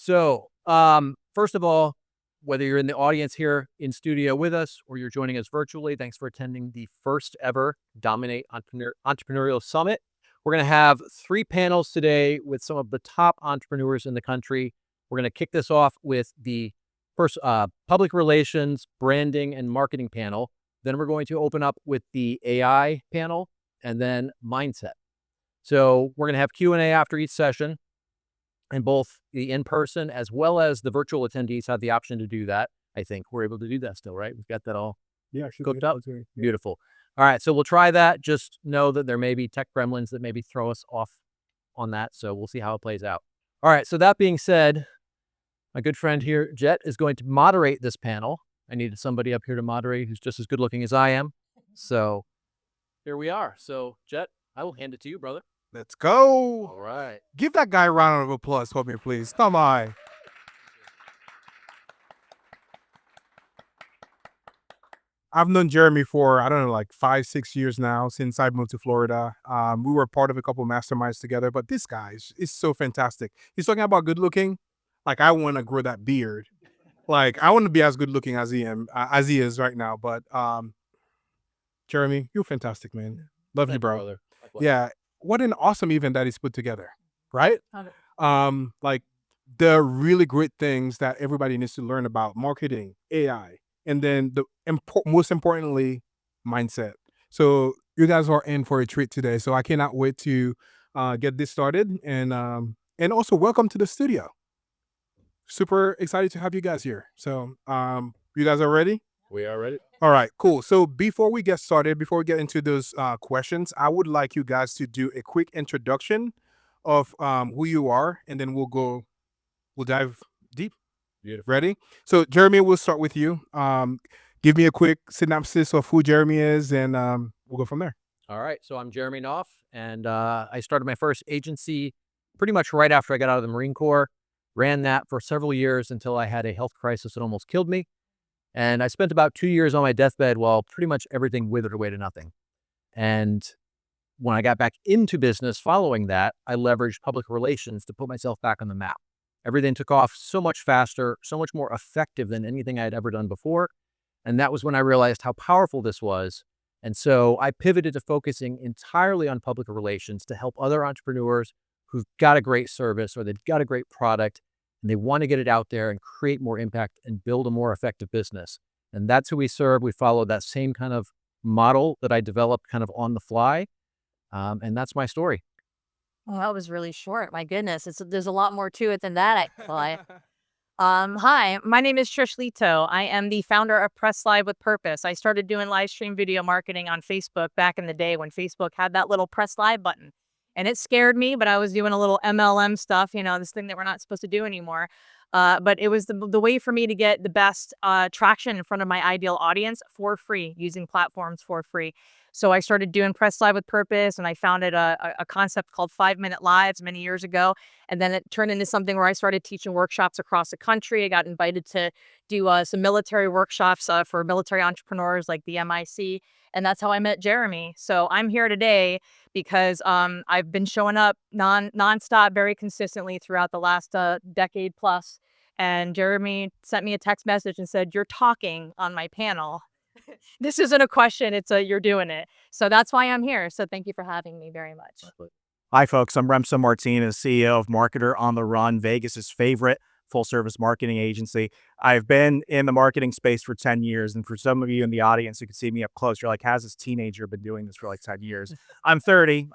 So, first of all, whether you're in the audience here in studio with us or you're joining us virtually, thanks for attending the first ever Dominate Entrepreneurial Summit. We're going to have 3 panels today with some of the top entrepreneurs in the country. We're going to kick this off with the first public relations, branding, and marketing panel. Then we're going to open up with the AI panel and then mindset. So we're going to have Q&A after each session. And both the in-person as well as the virtual attendees have the option to do that. I think we're able to do that still, right? We've got that all cooked up. Yeah. Beautiful. All right, so we'll try that. Just know that there may be tech gremlins that maybe throw us off on that. So we'll see how it plays out. All right, so that being said, my good friend here, Jet, is going to moderate this panel. I needed somebody up here to moderate who's just as good looking as I am. So here we are. So Jet, I will hand it to you, brother. Let's go. All right. Give that guy a round of applause for me, please. Come on. I've known Jeremy for, I don't know, like 5-6 years now since I moved to Florida. We were part of a couple masterminds together, but this guy is so fantastic. He's talking about good looking. Like, I want to grow that beard. Like, I want to be as good looking as he is right now. But Jeremy, you're fantastic, man. Love you, Thank bro. brother. Yeah. What an awesome event that he's put together, right? Okay. Like the really great things that everybody needs to learn about marketing, AI, and then the most importantly, mindset. So you guys are in for a treat today. So I cannot wait to get this started, and also welcome to the studio. Super excited to have you guys here. So you guys are ready? We are ready. All right, cool. So before we get started, before we get into those questions, I would like you guys to do a quick introduction of who you are, and then we'll dive deep. Beautiful. Ready? So Jeremy, we'll start with you. Give me a quick synopsis of who Jeremy is, and we'll go from there. All right. So I'm Jeremy Knopf, and I started my first agency pretty much right after I got out of the Marine Corps. Ran that for several years until I had a health crisis that almost killed me. And I spent about 2 years on my deathbed while pretty much everything withered away to nothing. And when I got back into business following that, I leveraged public relations to put myself back on the map. Everything took off so much faster, so much more effective than anything I had ever done before. And that was when I realized how powerful this was. And so I pivoted to focusing entirely on public relations to help other entrepreneurs who've got a great service or they've got a great product and they want to get it out there and create more impact and build a more effective business. And that's who we serve. We follow that same kind of model that I developed kind of on the fly. And that's my story. Well, that was really short. My goodness, there's a lot more to it than that. Hi, my name is Trish Lito. I am the founder of Press Live with Purpose. I started doing live stream video marketing on Facebook back in the day when Facebook had that little Press Live button. And it scared me, but I was doing a little MLM stuff, this thing that we're not supposed to do anymore. But it was the way for me to get the best traction in front of my ideal audience for free, using platforms for free. So I started doing Press Live with Purpose, and I founded a concept called 5-Minute Lives many years ago. And then it turned into something where I started teaching workshops across the country. I got invited to do some military workshops for military entrepreneurs like the MIC. And that's how I met Jeremy. So I'm here today because I've been showing up nonstop, very consistently throughout the last decade plus. And Jeremy sent me a text message and said, "You're talking on my panel." This isn't a question, it's you're doing it. So that's why I'm here. So thank you for having me very much. Hi, folks. I'm Remso Martinez, CEO of Marketer on the Run, Vegas's favorite full-service marketing agency. I've been in the marketing space for 10 years, and for some of you in the audience who can see me up close, you're like, how's this teenager been doing this for like 10 years? I'm 30.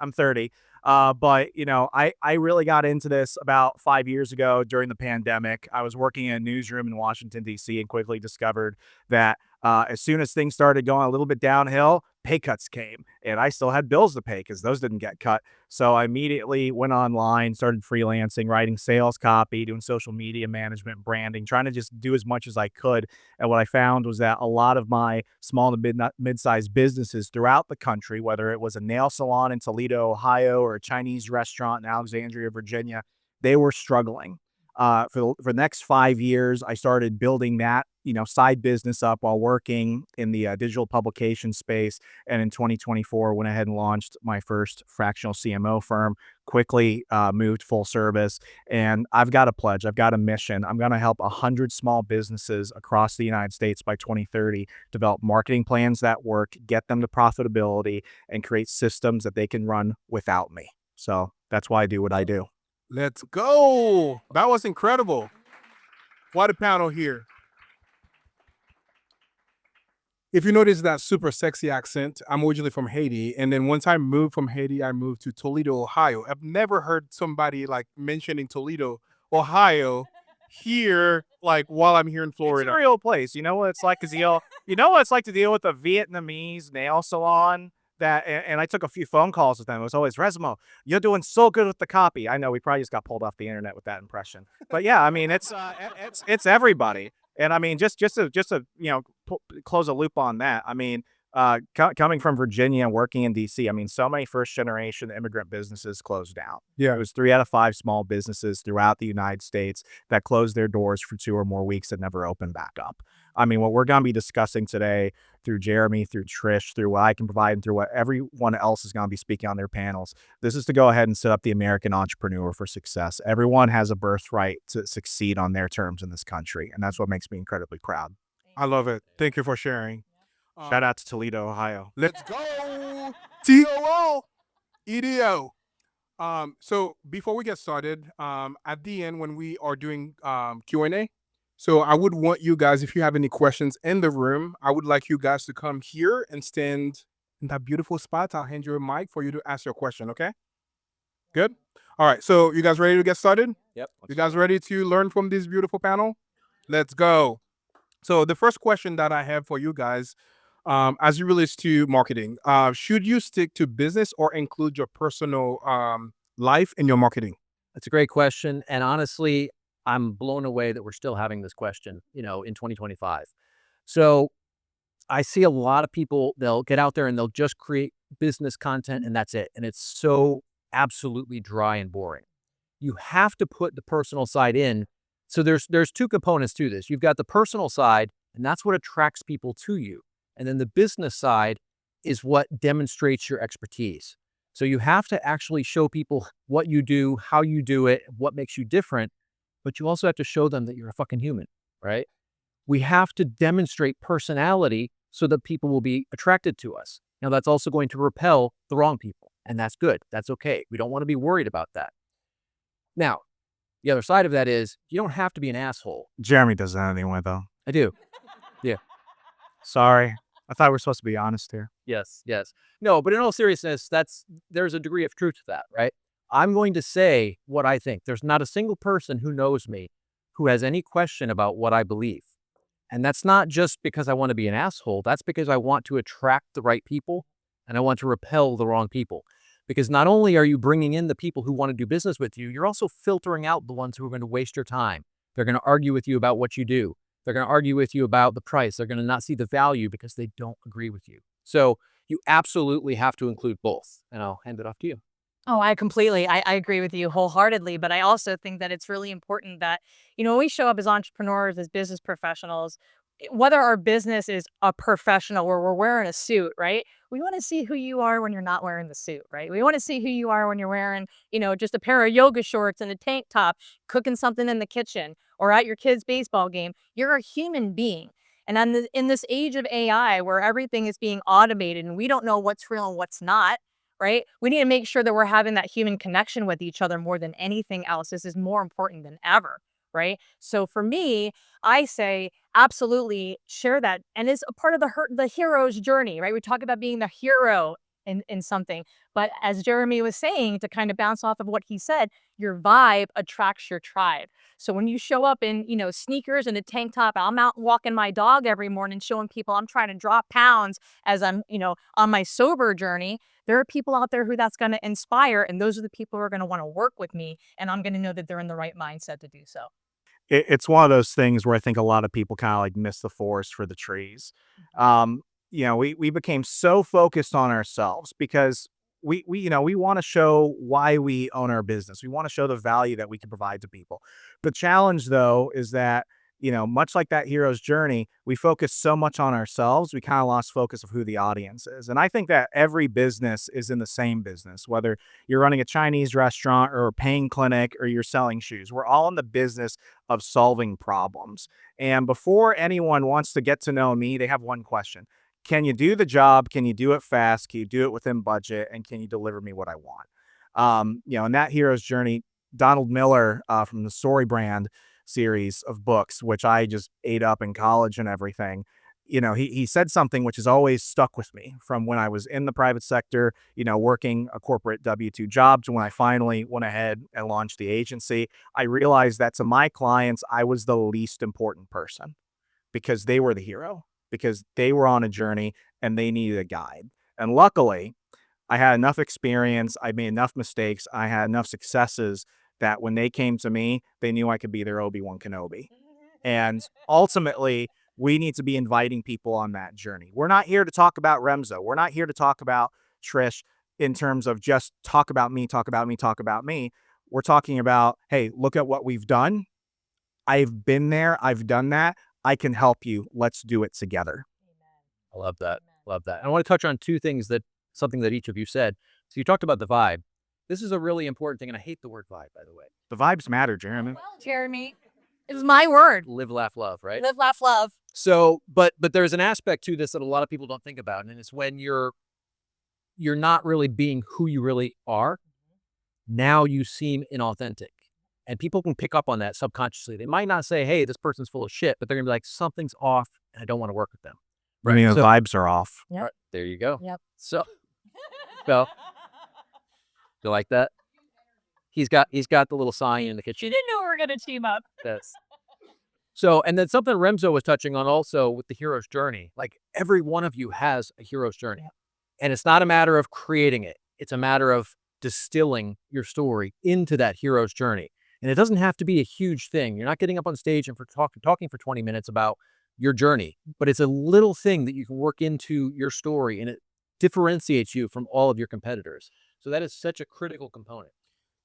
But, I really got into this about 5 years ago during the pandemic. I was working in a newsroom in Washington, D.C., and quickly discovered that as soon as things started going a little bit downhill, pay cuts came, and I still had bills to pay because those didn't get cut. So I immediately went online, started freelancing, writing sales copy, doing social media management, branding, trying to just do as much as I could. And what I found was that a lot of my small to mid-sized businesses throughout the country, whether it was a nail salon in Toledo, Ohio, or a Chinese restaurant in Alexandria, Virginia, they were struggling. For the next 5 years, I started building that side business up while working in the digital publication space. And in 2024, went ahead and launched my first fractional CMO firm, quickly moved full service. And I've got a pledge, I've got a mission. I'm going to help 100 small businesses across the United States by 2030 develop marketing plans that work, get them to profitability, and create systems that they can run without me. So that's why I do what I do. Let's go. That was incredible. What a panel here. If you notice that super sexy accent, I'm originally from Haiti. And then once I moved from Haiti, I moved to Toledo, Ohio. I've never heard somebody like mentioning Toledo, Ohio here, like while I'm here in It's Florida. a real place. You know what it's like to deal. You know what it's like to deal with a Vietnamese nail salon. And I took a few phone calls with them. It was always, Resmo, you're doing so good with the copy. I know we probably just got pulled off the internet with that impression, but yeah, I mean it's everybody. And I mean just to close a loop on that. I mean, coming from Virginia and working in DC, I mean, so many first generation immigrant businesses closed down. Yeah. It was 3 out of 5 small businesses throughout the United States that closed their doors for 2 or more weeks and never opened back up. I mean, what we're going to be discussing today through Jeremy, through Trish, through what I can provide, and through what everyone else is going to be speaking on their panels, this is to go ahead and set up the American entrepreneur for success. Everyone has a birthright to succeed on their terms in this country, and that's what makes me incredibly proud. I love it. Thank you for sharing. Shout out to Toledo, Ohio. Let's go. TOO. EDO. So before we get started, at the end when we are doing Q&A, so I would want you guys, if you have any questions in the room, I would like you guys to come here and stand in that beautiful spot. I'll hand you a mic for you to ask your question, okay? Good? All right, so you guys ready to get started? Yep. You guys ready to learn from this beautiful panel? Let's go. So the first question that I have for you guys, as it relates to marketing, should you stick to business or include your personal life in your marketing? That's a great question. And honestly, I'm blown away that we're still having this question, in 2025. So I see a lot of people, they'll get out there and they'll just create business content and that's it. And it's so absolutely dry and boring. You have to put the personal side in. So there's 2 components to this. You've got the personal side, and that's what attracts people to you. And then the business side is what demonstrates your expertise. So you have to actually show people what you do, how you do it, what makes you different, but you also have to show them that you're a fucking human, right? We have to demonstrate personality so that people will be attracted to us. Now, that's also going to repel the wrong people, and that's good. That's okay. We don't want to be worried about that. Now, the other side of that is you don't have to be an asshole. Jeremy does that anyway, though. I do. Sorry. I thought we were supposed to be honest here. Yes. No, but in all seriousness, there's a degree of truth to that, right? I'm going to say what I think. There's not a single person who knows me who has any question about what I believe. And that's not just because I want to be an asshole. That's because I want to attract the right people and I want to repel the wrong people. Because not only are you bringing in the people who want to do business with you, you're also filtering out the ones who are going to waste your time. They're going to argue with you about what you do. They're going to argue with you about the price. They're going to not see the value because they don't agree with you. So you absolutely have to include both. And I'll hand it off to you. Oh, I agree with you wholeheartedly. But I also think that it's really important that, when we show up as entrepreneurs, as business professionals, whether our business is a professional where we're wearing a suit, right? We want to see who you are when you're not wearing the suit, right? We want to see who you are when you're wearing, just a pair of yoga shorts and a tank top, cooking something in the kitchen or at your kid's baseball game. You're a human being. And in this age of AI where everything is being automated and we don't know what's real and what's not, right? We need to make sure that we're having that human connection with each other more than anything else. This is more important than ever, right? So for me, I say absolutely share that. And it's a part of the hero's journey, right? We talk about being the hero in something. But as Jeremy was saying, to kind of bounce off of what he said, your vibe attracts your tribe. So when you show up in, sneakers and a tank top, I'm out walking my dog every morning, showing people I'm trying to drop pounds as I'm, on my sober journey. There are people out there who that's going to inspire. And those are the people who are going to want to work with me. And I'm going to know that they're in the right mindset to do so. It's one of those things where I think a lot of people kind of like miss the forest for the trees. We became so focused on ourselves because we want to show why we own our business. We want to show the value that we can provide to people. The challenge though is that much like that hero's journey, we focus so much on ourselves, we kind of lost focus of who the audience is. And I think that every business is in the same business, whether you're running a Chinese restaurant or a pain clinic or you're selling shoes. We're all in the business of solving problems. And before anyone wants to get to know me, they have one question. Can you do the job? Can you do it fast? Can you do it within budget? And can you deliver me what I want? In that hero's journey, Donald Miller from the Story brand series of books, which I just ate up in college and everything. He said something which has always stuck with me from when I was in the private sector, working a corporate W-2 job to when I finally went ahead and launched the agency. I realized that to my clients, I was the least important person because they were the hero, because they were on a journey and they needed a guide. And luckily, I had enough experience, I made enough mistakes, I had enough successes that when they came to me, they knew I could be their Obi-Wan Kenobi. And ultimately, we need to be inviting people on that journey. We're not here to talk about Remzo. We're not here to talk about Trish in terms of just talk about me, talk about me, talk about me. We're talking about, hey, look at what we've done. I've been there. I've done that. I can help you. Let's do it together. I love that. Love that. I want to touch on two things something that each of you said. So you talked about the vibe. This is a really important thing, and I hate the word vibe, by the way. The vibes matter, Jeremy. Jeremy, it's my word. Live, laugh, love, right? Live, laugh, love. So, but there's an aspect to this that a lot of people don't think about, and it's when you're not really being who you really are. Now you seem inauthentic, and people can pick up on that subconsciously. They might not say, "Hey, this person's full of shit," but they're gonna be like, "Something's off, and I don't want to work with them." I mean, the vibes are off. Yep. All right, there you go. Yep. So, you like that? He's got the little sign in the kitchen. She didn't know we were gonna team up. Yes. So, and then something Remzo was touching on also with the hero's journey. Like every one of you has a hero's journey. Yep. And it's not a matter of creating it. It's a matter of distilling your story into that hero's journey. And it doesn't have to be a huge thing. You're not getting up on stage and talking for 20 minutes about your journey, but it's a little thing that you can work into your story, and it differentiates you from all of your competitors. So that is such a critical component.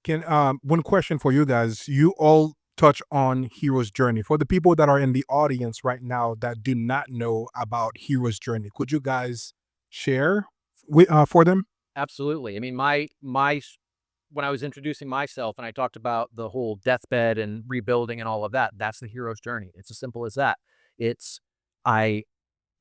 Can one question for you guys? You all touch on hero's journey. For the people that are in the audience right now that do not know about hero's journey, could you guys share for them? Absolutely. I mean, when I was introducing myself and I talked about the whole deathbed and rebuilding and all of that, that's the hero's journey. It's as simple as that.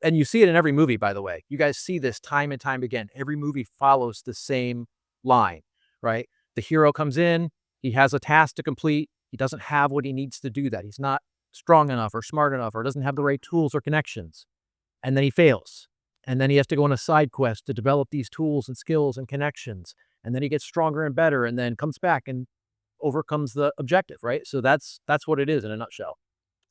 And you see it in every movie, by the way. You guys see this time and time again. Every movie follows the same line, right? The hero comes in, he has a task to complete. He doesn't have what he needs to do that. He's not strong enough or smart enough or doesn't have the right tools or connections. And then he fails. And then he has to go on a side quest to develop these tools and skills and connections. And then he gets stronger and better and then comes back and overcomes the objective, right? So that's what it is in a nutshell.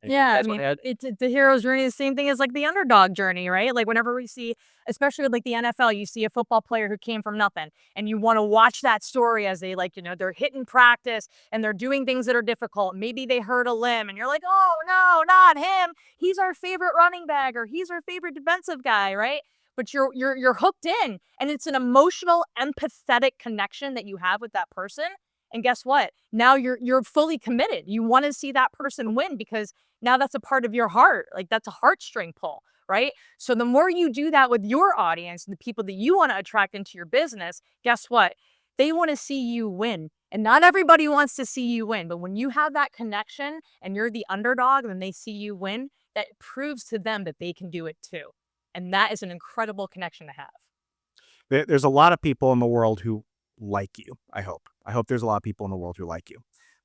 And Yeah, I that's what mean, I had. it's the hero's journey. The same thing as like the underdog journey, right? Like whenever we see, especially with like the NFL, you see a football player who came from nothing, and you want to watch that story as they they're hitting practice and they're doing things that are difficult. Maybe they hurt a limb, and you're like, oh no, not him. He's our favorite running back, or he's our favorite defensive guy, right? But you're hooked in, and it's an emotional, empathetic connection that you have with that person. And guess what? Now you're fully committed. You want to see that person win because now that's a part of your heart. Like that's a heartstring pull, right? So the more you do that with your audience, the people that you want to attract into your business, guess what? They want to see you win. And not everybody wants to see you win, but when you have that connection and you're the underdog and they see you win, that proves to them that they can do it too. And that is an incredible connection to have. There's a lot of people in the world who like you. I hope there's a lot of people in the world who like you.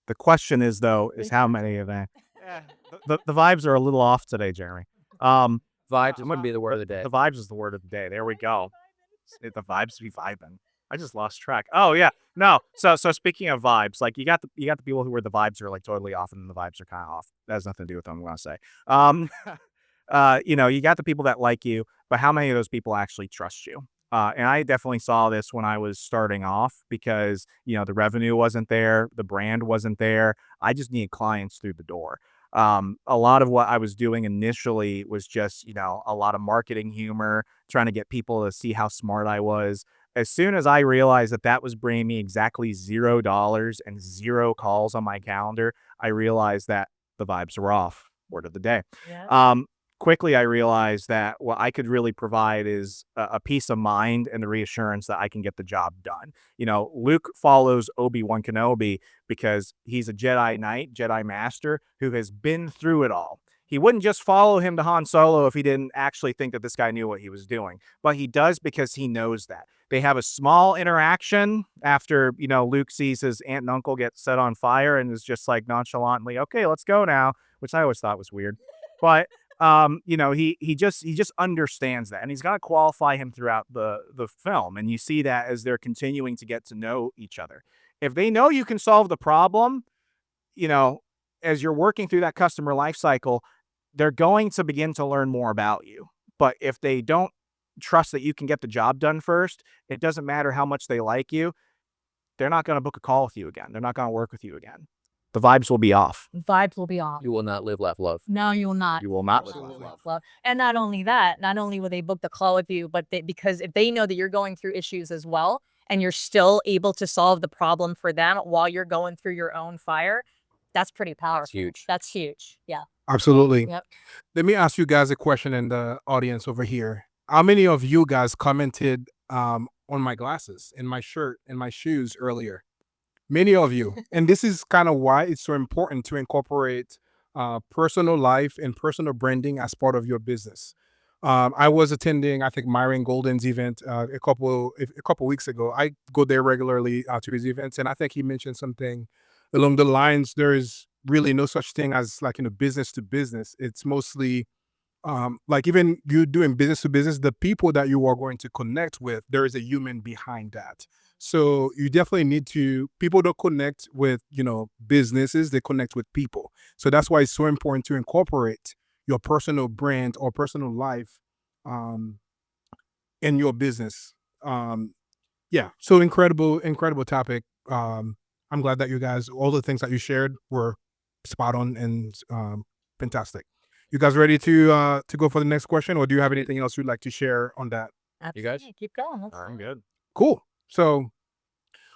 The question is, though, is how many of them? The vibes are a little off today, Jeremy. Vibes is going to be the word of the day. The vibes is the word of the day. There we go. The vibes be vibing. I just lost track. Oh yeah, no. So speaking of vibes, like you got the people who are the vibes are like totally off, and then the vibes are kind of off. That has nothing to do with what I'm going to say. You got the people that like you, but how many of those people actually trust you? And I definitely saw this when I was starting off because, the revenue wasn't there, the brand wasn't there. I just needed clients through the door. A lot of what I was doing initially was just, a lot of marketing humor, trying to get people to see how smart I was. As soon as I realized that that was bringing me exactly $0 and 0 calls on my calendar, I realized that the vibes were off. word of the day. Yeah. Quickly, I realized that what I could really provide is a peace of mind and the reassurance that I can get the job done. You know, Luke follows Obi-Wan Kenobi because he's a Jedi Knight, Jedi Master who has been through it all. He wouldn't just follow him to Han Solo if he didn't actually think that this guy knew what he was doing, but he does because he knows that. They have a small interaction after, you know, Luke sees his aunt and uncle get set on fire and is just like nonchalantly, okay, let's go now, which I always thought was weird. But you know, he just understands that, and he's got to qualify him throughout the film, and you see that as they're continuing to get to know each other. If they know you can solve the problem, you know, as you're working through that customer life cycle, they're going to begin to learn more about you. But if they don't trust that you can get the job done first, it doesn't matter how much they like you, they're not going to book a call with you again. They're not going to work with you again. The vibes will be off. Vibes will be off. You will not live, laugh, love. No, you will not. You will not live, Absolutely. love. Well, and not only that, not only will they book the call with you, but because if they know that you're going through issues as well, and you're still able to solve the problem for them while you're going through your own fire, that's pretty powerful. That's huge. That's huge. Yeah. Absolutely. Yep. Let me ask you guys a question in the audience over here. How many of you guys commented on my glasses, and my shirt, and my shoes earlier? Many of you. And this is kind of why it's so important to incorporate personal life and personal branding as part of your business. I was attending, I think, Myron Golden's event a couple weeks ago. I go there regularly to his events, and I think he mentioned something along the lines, there is really no such thing as, like, business to business. It's mostly like, even you doing business to business, the people that you are going to connect with, there is a human behind that. So you definitely need to, people don't connect with, businesses, they connect with people. So that's why it's so important to incorporate your personal brand or personal life in your business. Yeah. So incredible topic. I'm glad that you guys, all the things that you shared were spot on and fantastic. You guys ready to go for the next question, or do you have anything else you'd like to share on that? You guys? Absolutely. Keep going. I'm good. Cool. So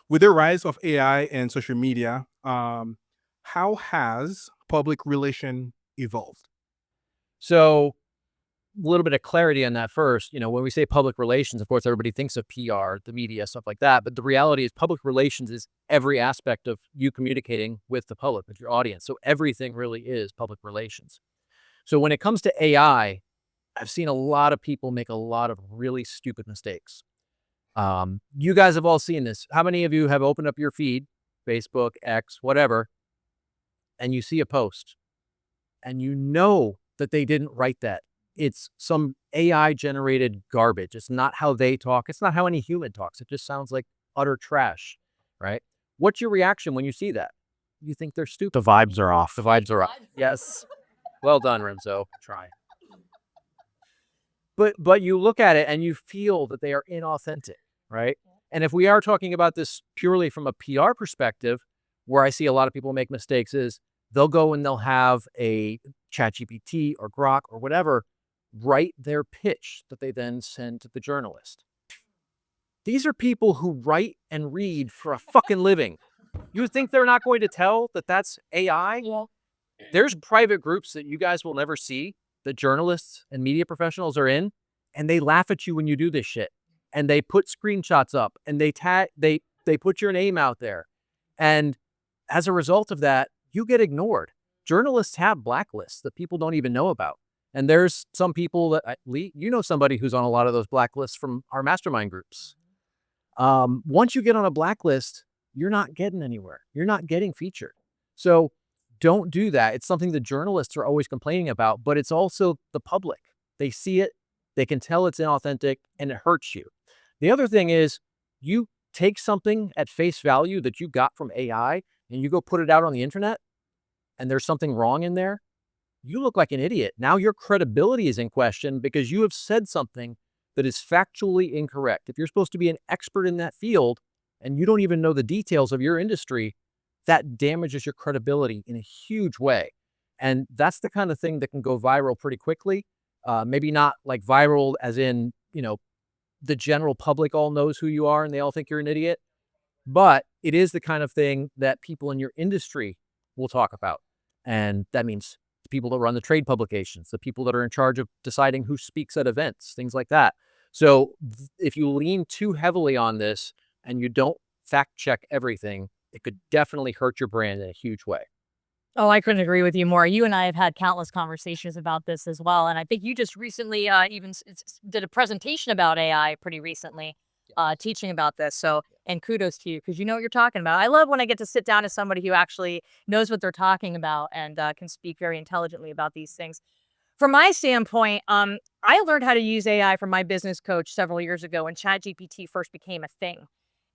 with the rise of AI and social media, how has public relation evolved? So a little bit of clarity on that first. When we say public relations, of course, everybody thinks of PR, the media, stuff like that. But the reality is public relations is every aspect of you communicating with the public, with your audience. So everything really is public relations. So when it comes to AI, I've seen a lot of people make a lot of really stupid mistakes. You guys have all seen this. How many of you have opened up your feed, Facebook, X, whatever, and you see a post and you know that they didn't write that? It's some AI generated garbage. It's not how they talk. It's not how any human talks. It just sounds like utter trash, right? What's your reaction when you see that? You think they're stupid. The vibes are off. The vibes are up. Yes. Well done, Remzo. Try. But you look at it and you feel that they are inauthentic, right? And if we are talking about this purely from a PR perspective, where I see a lot of people make mistakes is they'll go and they'll have a ChatGPT or Grok or whatever write their pitch that they then send to the journalist. These are people who write and read for a fucking living. You think they're not going to tell that that's AI? Yeah. There's private groups that you guys will never see that journalists and media professionals are in, and they laugh at you when you do this shit. And they put screenshots up and they put your name out there. And as a result of that, you get ignored. Journalists have blacklists that people don't even know about. And there's some people that, Lee, somebody who's on a lot of those blacklists from our mastermind groups. Once you get on a blacklist, you're not getting anywhere. You're not getting featured. So don't do that. It's something the journalists are always complaining about, but it's also the public. They see it, they can tell it's inauthentic, and it hurts you. The other thing is you take something at face value that you got from AI and you go put it out on the internet and there's something wrong in there. You look like an idiot. Now your credibility is in question because you have said something that is factually incorrect. If you're supposed to be an expert in that field and you don't even know the details of your industry, that damages your credibility in a huge way. And that's the kind of thing that can go viral pretty quickly. Maybe not like viral as in, the general public all knows who you are and they all think you're an idiot. But it is the kind of thing that people in your industry will talk about. And that means the people that run the trade publications, the people that are in charge of deciding who speaks at events, things like that. So if you lean too heavily on this and you don't fact check everything, it could definitely hurt your brand in a huge way. Oh, I couldn't agree with you more. You and I have had countless conversations about this as well, and I think you just recently even did a presentation about AI pretty recently, teaching about this. So, and kudos to you because you know what you're talking about. I love when I get to sit down to somebody who actually knows what they're talking about and can speak very intelligently about these things. From my standpoint, I learned how to use AI from my business coach several years ago when ChatGPT first became a thing.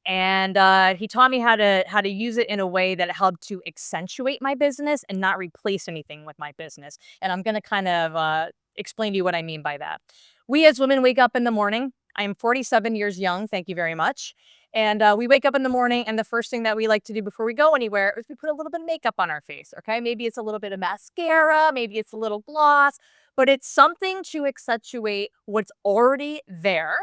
And he taught me how to use it in a way that helped to accentuate my business and not replace anything with my business. And I'm going to kind of explain to you what I mean by that. We as women wake up in the morning. I am 47 years young. Thank you very much. And we wake up in the morning, and the first thing that we like to do before we go anywhere is we put a little bit of makeup on our face. Okay, maybe it's a little bit of mascara, maybe it's a little gloss, but it's something to accentuate what's already there,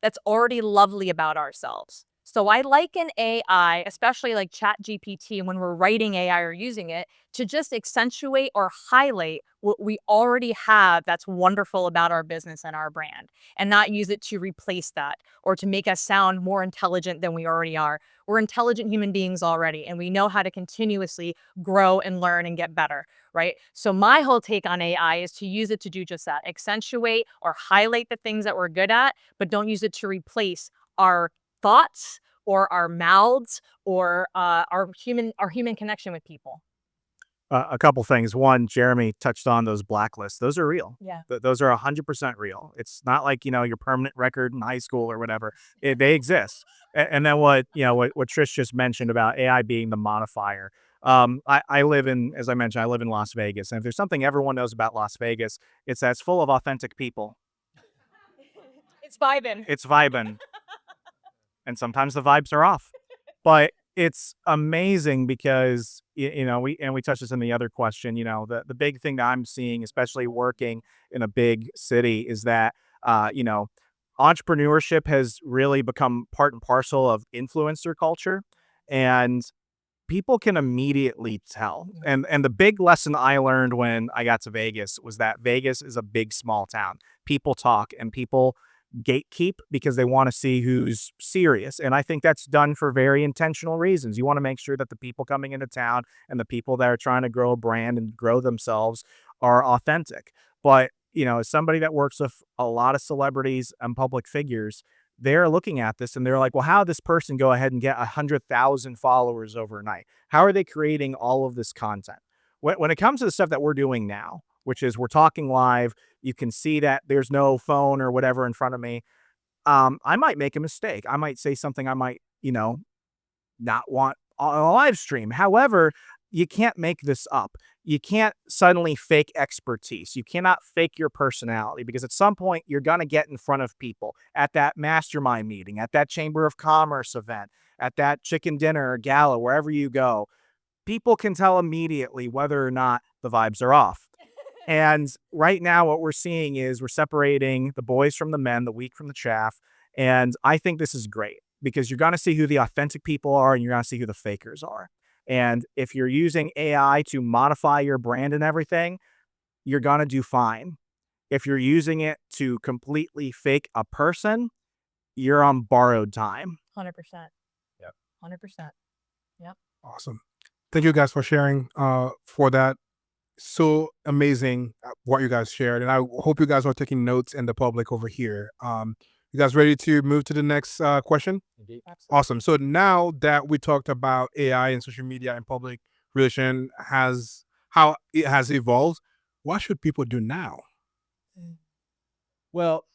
that's already lovely about ourselves. So I liken AI, especially like ChatGPT, when we're writing AI or using it, to just accentuate or highlight what we already have that's wonderful about our business and our brand, and not use it to replace that or to make us sound more intelligent than we already are. We're intelligent human beings already, and we know how to continuously grow and learn and get better, right? So my whole take on AI is to use it to do just that, accentuate or highlight the things that we're good at, but don't use it to replace our thoughts or our mouths or our human connection with people. A couple things. One, Jeremy touched on those blacklists. Those are real. Yeah. Those are 100% real. It's not like, your permanent record in high school or whatever. They exist. And then what Trish just mentioned about AI being the modifier. I live in, as I mentioned, I live in Las Vegas. And if there's something everyone knows about Las Vegas, it's that it's full of authentic people. It's vibing. It's vibing. And sometimes the vibes are off. But it's amazing because we touched this in the other question. The big thing that I'm seeing, especially working in a big city, is that entrepreneurship has really become part and parcel of influencer culture, and people can immediately tell. And the big lesson I learned when I got to Vegas was that Vegas is a big small town. People talk and people gatekeep because they want to see who's serious. And I think that's done for very intentional reasons. You want to make sure that the people coming into town and the people that are trying to grow a brand and grow themselves are authentic. But, as somebody that works with a lot of celebrities and public figures, they're looking at this and they're like, well, how did this person go ahead and get 100,000 followers overnight? How are they creating all of this content? When it comes to the stuff that we're doing now, which is we're talking live, you can see that there's no phone or whatever in front of me. I might make a mistake. I might say something I might, not want on a live stream. However, you can't make this up. You can't suddenly fake expertise. You cannot fake your personality because at some point you're going to get in front of people at that mastermind meeting, at that Chamber of Commerce event, at that chicken dinner or gala, wherever you go. People can tell immediately whether or not the vibes are off. And right now, what we're seeing is we're separating the boys from the men, the wheat from the chaff. And I think this is great because you're going to see who the authentic people are and you're going to see who the fakers are. And if you're using AI to modify your brand and everything, you're going to do fine. If you're using it to completely fake a person, you're on borrowed time. 100%. Yep. 100%. Yep. Awesome. Thank you guys for sharing for that. So amazing what you guys shared. And I hope you guys are taking notes in the public over here. You guys ready to move to the next question? Indeed. Absolutely. Awesome. So now that we talked about AI and social media and public relation how it has evolved, what should people do now? Well,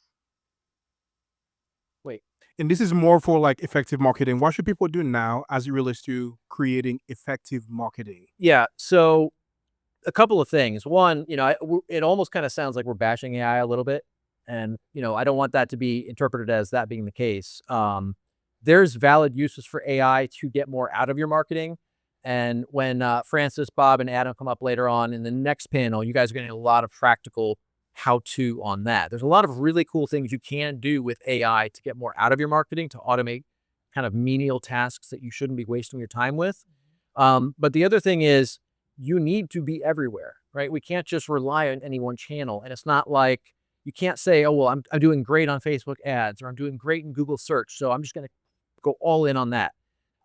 wait. And this is more for like effective marketing. What should people do now as it relates to creating effective marketing? Yeah. So a couple of things. One, it almost kind of sounds like we're bashing AI a little bit. And, I don't want that to be interpreted as that being the case. There's valid uses for AI to get more out of your marketing. And when Francis, Bob, and Adam come up later on in the next panel, you guys are getting a lot of practical how-to on that. There's a lot of really cool things you can do with AI to get more out of your marketing, to automate kind of menial tasks that you shouldn't be wasting your time with. But the other thing is, you need to be everywhere. right? We can't just rely on any one channel. And it's not like you can't say, oh, well, I'm doing great on Facebook ads or I'm doing great in Google search. So I'm just going to go all in on that.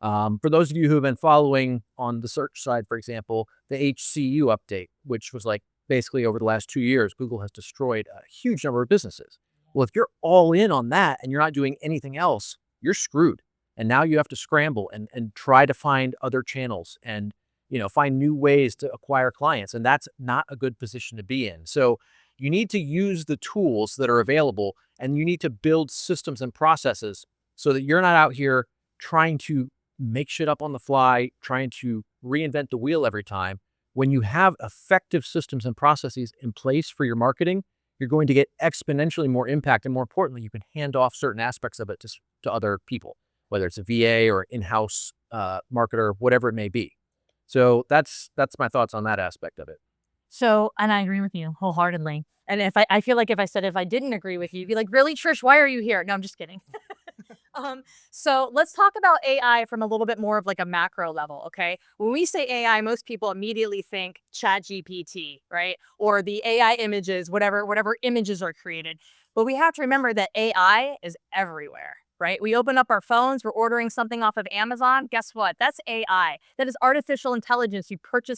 For those of you who have been following on the search side, for example, the HCU update, which was like basically over the last 2 years, Google has destroyed a huge number of businesses. Well, if you're all in on that and you're not doing anything else, you're screwed. And now you have to scramble and try to find other channels and find new ways to acquire clients. And that's not a good position to be in. So you need to use the tools that are available and you need to build systems and processes so that you're not out here trying to make shit up on the fly, trying to reinvent the wheel every time. When you have effective systems and processes in place for your marketing, you're going to get exponentially more impact. And more importantly, you can hand off certain aspects of it to other people, whether it's a VA or in-house marketer, whatever it may be. So that's my thoughts on that aspect of it. So, and I agree with you wholeheartedly. And I feel like if I didn't agree with you, you'd be like, really, Trish, why are you here? No, I'm just kidding. So let's talk about AI from a little bit more of like a macro level, okay? When we say AI, most people immediately think ChatGPT, right? Or the AI images, whatever images are created. But we have to remember that AI is everywhere, right? We open up our phones, we're ordering something off of Amazon. Guess what? That's AI. That is artificial intelligence. You put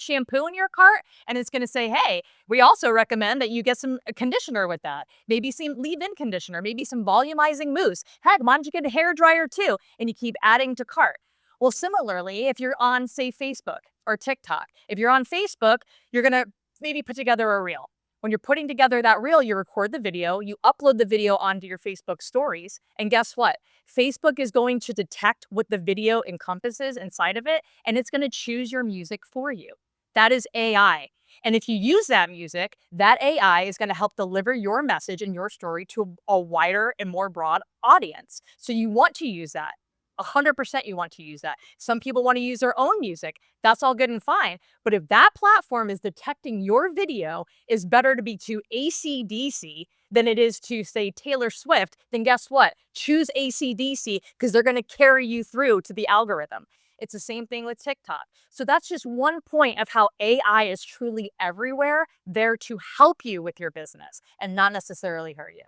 shampoo in your cart and it's going to say, hey, we also recommend that you get some conditioner with that. Maybe some leave-in conditioner, maybe some volumizing mousse. Heck, why don't you get a hair dryer too? And you keep adding to cart. Well, similarly, if you're on, say, Facebook or TikTok, if you're on Facebook, you're going to maybe put together a reel. When you're putting together that reel, you record the video, you upload the video onto your Facebook stories, and guess what? Facebook is going to detect what the video encompasses inside of it, and it's going to choose your music for you. That is AI. And if you use that music, that AI is going to help deliver your message and your story to a wider and more broad audience. So you want to use that. 100% you want to use that. Some people want to use their own music. That's all good and fine. But if that platform is detecting your video is better to be to AC/DC than it is to, say, Taylor Swift, then guess what? Choose AC/DC because they're going to carry you through to the algorithm. It's the same thing with TikTok. So that's just one point of how AI is truly everywhere, there to help you with your business and not necessarily hurt you.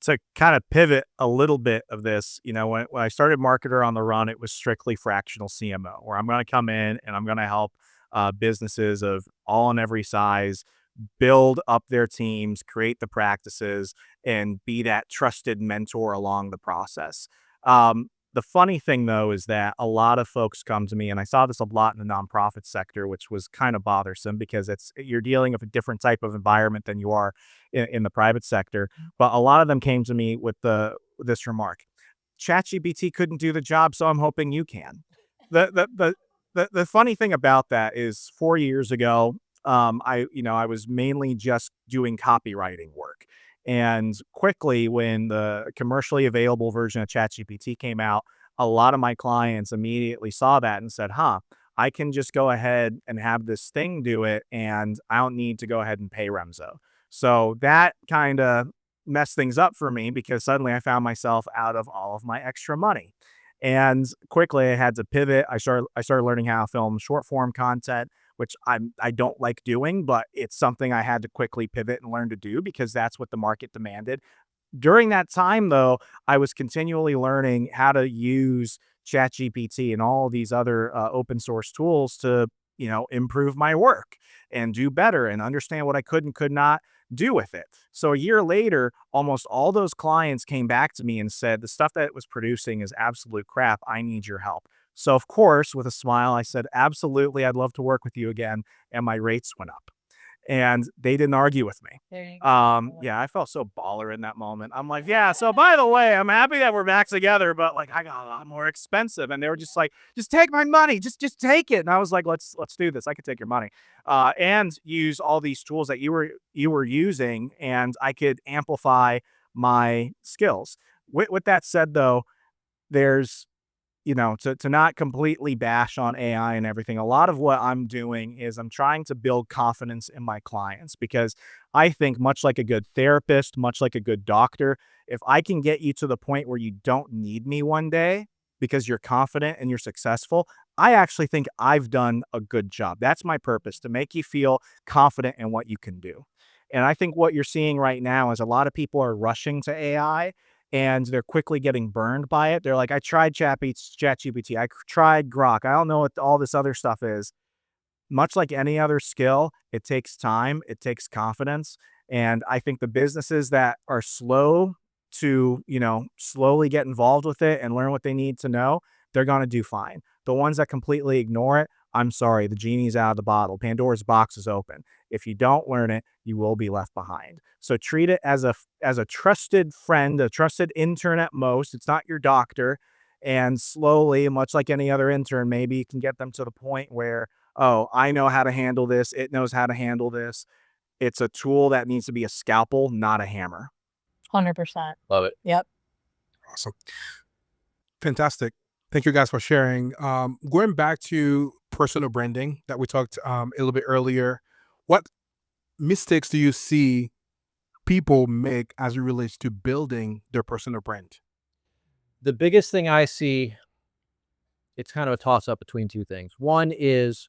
To kind of pivot a little bit of this, when I started Marketer on the Run, it was strictly fractional CMO, where I'm going to come in and I'm going to help businesses of all and every size build up their teams, create the practices, and be that trusted mentor along the process. The funny thing, though, is that a lot of folks come to me, and I saw this a lot in the nonprofit sector, which was kind of bothersome because you're dealing with a different type of environment than you are in the private sector. But a lot of them came to me with this remark: ChatGPT couldn't do the job, so I'm hoping you can. The funny thing about that is 4 years ago, I was mainly just doing copywriting work. And quickly, when the commercially available version of ChatGPT came out, a lot of my clients immediately saw that and said, I can just go ahead and have this thing do it, and I don't need to go ahead and pay Remzo. So that kind of messed things up for me because suddenly I found myself out of all of my extra money. And quickly I had to pivot. I started learning how to film short form content, which I don't like doing, but it's something I had to quickly pivot and learn to do because that's what the market demanded. During that time, though, I was continually learning how to use ChatGPT and all these other open source tools to, improve my work and do better and understand what I could and could not do with it. So a year later, almost all those clients came back to me and said, the stuff that it was producing is absolute crap. I need your help. So of course, with a smile, I said, absolutely, I'd love to work with you again. And my rates went up. And they didn't argue with me. There you go. Yeah, I felt so baller in that moment. I'm like, yeah, so by the way, I'm happy that we're back together, but like I got a lot more expensive. And they were just like, just take my money, just take it. And I was like, let's do this. I could take your money. And use all these tools that you were using, and I could amplify my skills. With that said, though, there's to not completely bash on AI and everything, a lot of what I'm doing is I'm trying to build confidence in my clients because I think much like a good therapist, much like a good doctor, if I can get you to the point where you don't need me one day because you're confident and you're successful, I actually think I've done a good job. That's my purpose, to make you feel confident in what you can do. And I think what you're seeing right now is a lot of people are rushing to AI and they're quickly getting burned by it. They're like, I tried ChatGPT, I tried Grok, I don't know what all this other stuff is. Much like any other skill, it takes time, it takes confidence. And I think the businesses that are slow to, slowly get involved with it and learn what they need to know, they're going to do fine. The ones that completely ignore it, I'm sorry, the genie's out of the bottle. Pandora's box is open. If you don't learn it, you will be left behind. So treat it as a trusted friend, a trusted intern at most. It's not your doctor. And slowly, much like any other intern, maybe you can get them to the point where, oh, I know how to handle this. It knows how to handle this. It's a tool that needs to be a scalpel, not a hammer. 100%. Love it. Yep. Awesome. Fantastic. Thank you guys for sharing. Going back to personal branding that we talked a little bit earlier, what mistakes do you see people make as it relates to building their personal brand? The biggest thing I see, it's kind of a toss up between two things. One is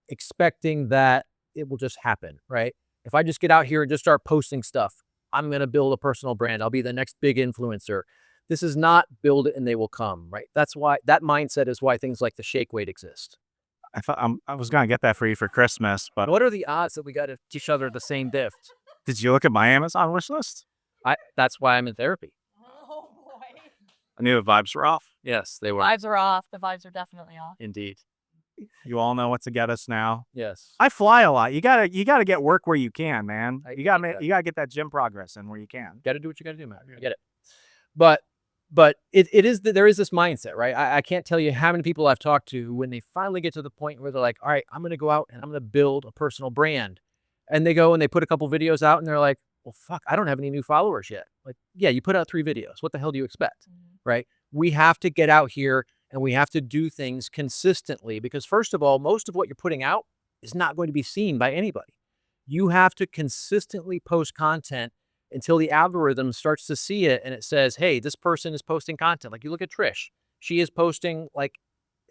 expecting that it will just happen, right? If I just get out here and just start posting stuff, I'm going to build a personal brand. I'll be the next big influencer. This is not build it and they will come, right? That's why that mindset is why things like the shake weight exist. I thought I was gonna get that for you for Christmas, but What are the odds that we got each other the same gift? did you look at my Amazon wish list? That's why I'm in therapy. Oh boy. I knew the vibes were off. Yes, they were. Vibes are off. The vibes are definitely off. Indeed. You all know what to get us now. Yes. I fly a lot. You gotta get work where you can, man. I You gotta get that. you gotta get that gym progress in where you can. Got to do what you got to do, man. I get it. But it is there is this mindset, right? I can't tell you how many people I've talked to when they finally get to the point where they're like, all right, I'm going to go out and I'm going to build a personal brand. And they go and they put a couple videos out and they're like, well, fuck, I don't have any new followers yet. Like, yeah, you put out 3 videos. What the hell do you expect? Right? We have to get out here and we have to do things consistently because first of all, most of what you're putting out is not going to be seen by anybody. You have to consistently post content until the algorithm starts to see it and it says, hey, this person is posting content. Like you look at Trish, she is posting like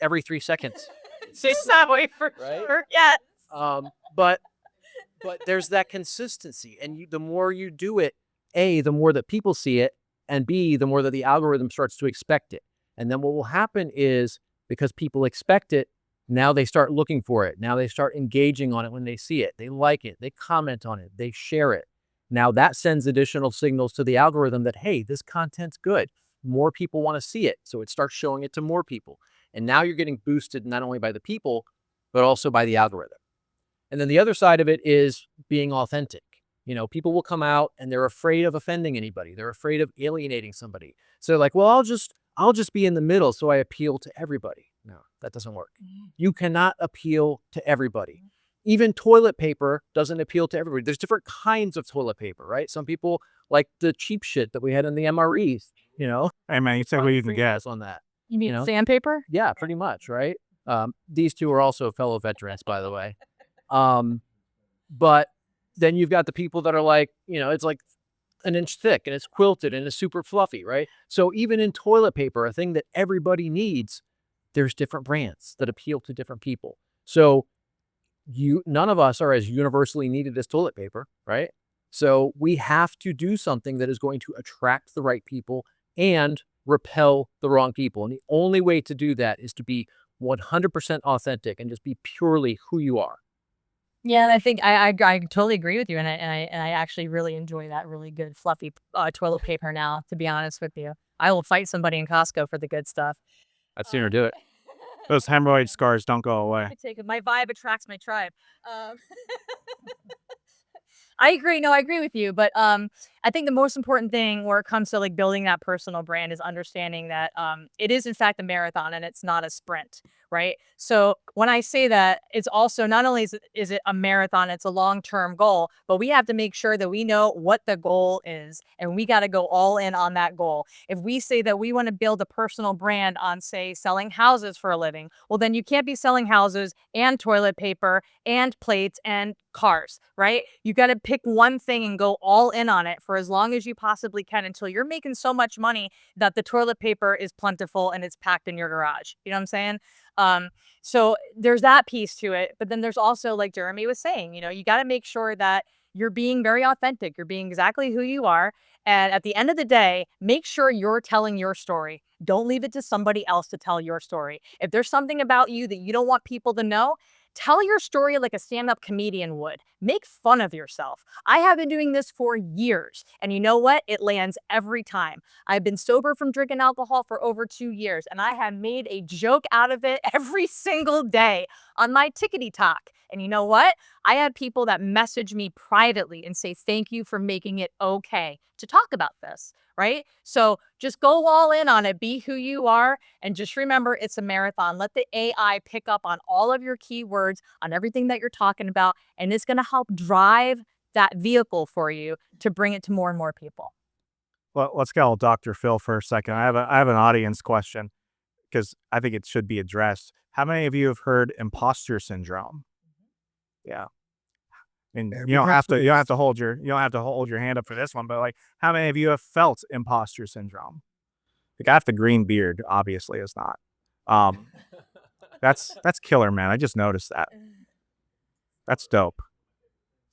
every 3 seconds. She's that way for Right? sure. Yes. But there's that consistency. And the more you do it, A, the more that people see it, and B, the more that the algorithm starts to expect it. And then what will happen is because people expect it, now they start looking for it. Now they start engaging on it when they see it. They like it. They comment on it. They share it. Now that sends additional signals to the algorithm that, hey, this content's good. More people want to see it. So it starts showing it to more people. And now you're getting boosted not only by the people, but also by the algorithm. And then the other side of it is being authentic. People will come out and they're afraid of offending anybody. They're afraid of alienating somebody. So they're like, well, I'll just be in the middle so I appeal to everybody. No, that doesn't work. You cannot appeal to everybody. Even toilet paper doesn't appeal to everybody. There's different kinds of toilet paper, right? Some people like the cheap shit that we had in the MREs, Hey man, you take what you can get. on that. You mean You know? sandpaper? Yeah, pretty much, right? These two are also fellow veterans, by the way. But then you've got the people that are like, it's like an inch thick and it's quilted and it's super fluffy, right? So even in toilet paper, a thing that everybody needs, there's different brands that appeal to different people. So none of us are as universally needed as toilet paper, right? So we have to do something that is going to attract the right people and repel the wrong people. And the only way to do that is to be 100% authentic and just be purely who you are. Yeah, and I think I totally agree with you, and I actually really enjoy that really good fluffy toilet paper now. To be honest with you, I will fight somebody in Costco for the good stuff. I'd sooner do it. Those hemorrhoid scars don't go away. I take it. My vibe attracts my tribe. I agree. No, I agree with you. But I think the most important thing where it comes to like building that personal brand is understanding that it is in fact a marathon and it's not a sprint, right? So when I say that, it's also not only is it a marathon, it's a long-term goal, but we have to make sure that we know what the goal is and we got to go all in on that goal. If we say that we want to build a personal brand on, say, selling houses for a living, well, then you can't be selling houses and toilet paper and plates and cars, right? You got to pick one thing and go all in on it for for as long as you possibly can until you're making so much money that the toilet paper is plentiful and it's packed in your garage. You know what I'm saying? So there's that piece to it. But then there's also, like Jeremy was saying, you got to make sure that you're being very authentic. You're being exactly who you are. And at the end of the day, make sure you're telling your story. Don't leave it to somebody else to tell your story. If there's something about you that you don't want people to know, tell your story like a stand-up comedian would. Make fun of yourself. I have been doing this for years, and you know what? It lands every time. I've been sober from drinking alcohol for over 2 years, and I have made a joke out of it every single day on my Tickety Talk. And you know what? I had people that message me privately and say, thank you for making it okay to talk about this, right? So just go all in on it. Be who you are. And just remember, it's a marathon. Let the AI pick up on all of your keywords, on everything that you're talking about, and it's going to help drive that vehicle for you to bring it to more and more people. Well, let's go Dr. Phil for a second. I have an audience question because I think it should be addressed. How many of you have heard imposter syndrome? Yeah. And you don't have to hold your hand up for this one, but like, how many of you have felt imposter syndrome? The guy with the green beard obviously is not. That's killer, man. I just noticed that. That's dope.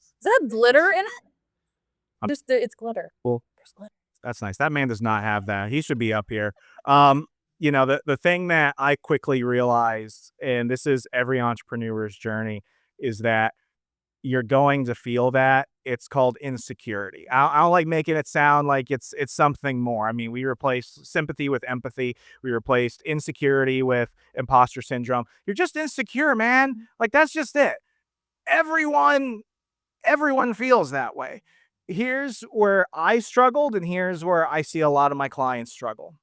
Is that glitter in it? I'm- It's glitter. Well, There's glitter. that's nice. That man does not have that. He should be up here. The thing that I quickly realized, and this is every entrepreneur's journey, is that you're going to feel that. It's called insecurity. I don't like making it sound like it's something more. I mean, we replaced sympathy with empathy. We replaced insecurity with imposter syndrome. You're just insecure, man. Like, that's just it. Everyone feels that way. Here's where I struggled, and here's where I see a lot of my clients struggle.